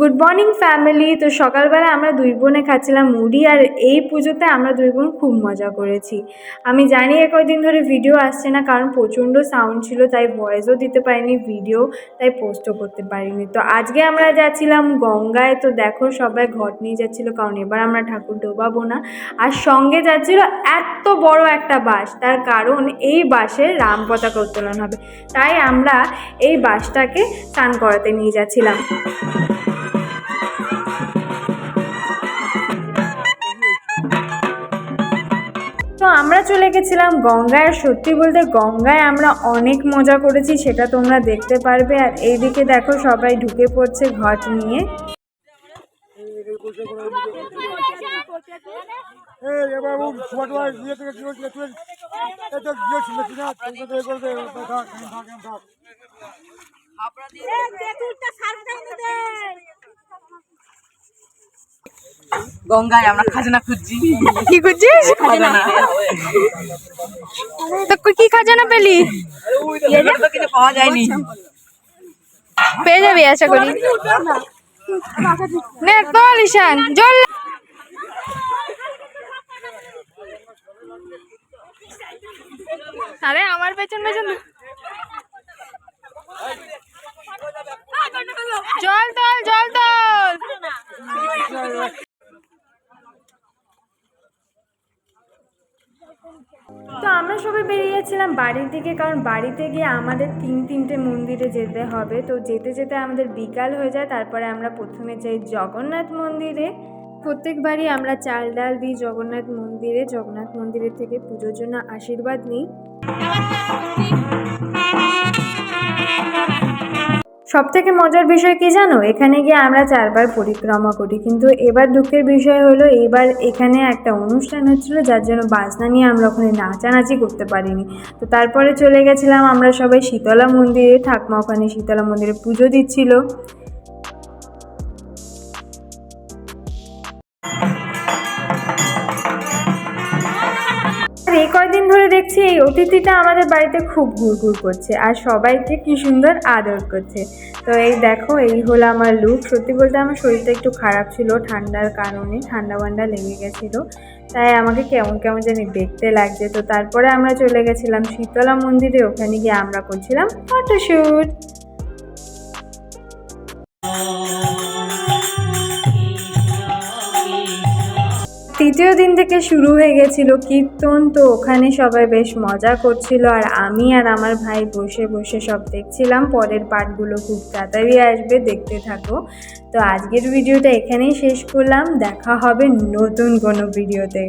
Good morning family. তো সকালবেলা আমরা দুই বোনে খাচ্ছিলাম মুড়ি, আর এই পুজোতে আমরা দুই বোন খুব মজা করেছি। আমি জানি কয়েকদিন ধরে ভিডিও আসছে না, কারণ প্রচণ্ড সাউন্ড ছিল, তাই ভয়েসও দিতে পারিনি, ভিডিও তাই পোস্টও করতে পারিনি। তো আজকে আমরা যাচ্ছিলাম গঙ্গায়। তো দেখো সবাই ঘট নিয়ে যাচ্ছিলো, কারণ এবার আমরা ঠাকুর ডোবাবো না। আর সঙ্গে যাচ্ছিল এত বড় একটা বাস, তার কারণ এই বাসে রাম পতাকা উত্তোলন হবে, তাই আমরা এই বাসটাকে স্নান করাতে নিয়ে যাচ্ছিলাম। তো আমরা চলে গেছিলাম গঙ্গায়। সত্যি বলতে গঙ্গায় আমরা অনেক মজা করেছি, সেটা তোমরা দেখতে পারবে। আর এইদিকে দেখো সবাই ঢুকে পড়ছে ঘট নিয়ে। গঙ্গায় আমরা খাজনা খুঁজছি। কি খুঁজছিস? তো কি খাজানা পেলি? কিছু পাওয়া যায়নি, পেয়ে যাবি আশা করি। নে তো লিশান জল। আরে আমার পেছন পেছন জল তোল, জল তোল। তো আমরা সবাই বেরিয়েছিলাম বাড়ির দিকে, কারণ বাড়িতে গিয়ে আমাদের তিনটে মন্দিরে যেতে হবে। তো যেতে যেতে আমাদের বিকাল হয়ে যায়। তারপরে আমরা প্রথমে যাই জগন্নাথ মন্দিরে। প্রত্যেকবারই আমরা চাল ডাল দিই জগন্নাথ মন্দিরে। জগন্নাথ মন্দিরের থেকে পুজোর জন্য আশীর্বাদ নিই। সব থেকে মজার বিষয় কি জানো, এখানে গিয়ে আমরা 4 বার পরিক্রমা করি, কিন্তু এবার দুঃখের বিষয় হলো এবার এখানে একটা অনুষ্ঠান হচ্ছিল, যার জন্য বাজনা নিয়ে আমরা ওখানে নাচানাচি করতে পারিনি। তো তারপরে চলে গেছিলাম আমরা সবাই শীতলা মন্দিরে। ঠাকুমা ওখানে শীতলা মন্দিরে পুজো দিচ্ছিল। আর এই কয়দিন ধরে দেখছি এই অতিথিটা আমাদের বাড়িতে খুব ঘুরঘুর করছে, আর সবাইকে কি সুন্দর আদর করছে। তো এই দেখো, এই হলো আমার লুক। সত্যি বলতে আমার শরীরটা একটু খারাপ ছিল, ঠান্ডার কারণে ঠান্ডা লেগে গেছিলো, তাই আমাকে কেমন কেমন জানি দেখতে লাগছে। তো তারপরে আমরা চলে গেছিলাম শীতলা মন্দিরে। ওখানে গিয়ে আমরা করছিলাম ফটোশ্যুট। তৃতীয় দিন থেকে শুরু হয়ে গেছিল কীর্তন। তো ওখানে সবাই বেশ মজা করছিল, আর আমি আর আমার ভাই বসে বসে সব দেখছিলাম। পরের পার্টগুলো খুব তাড়াতাড়ি আসবে, দেখতে থাকো। তো আজকের ভিডিওটা এখানেই শেষ করলাম, দেখা হবে নতুন কোনো ভিডিওতে।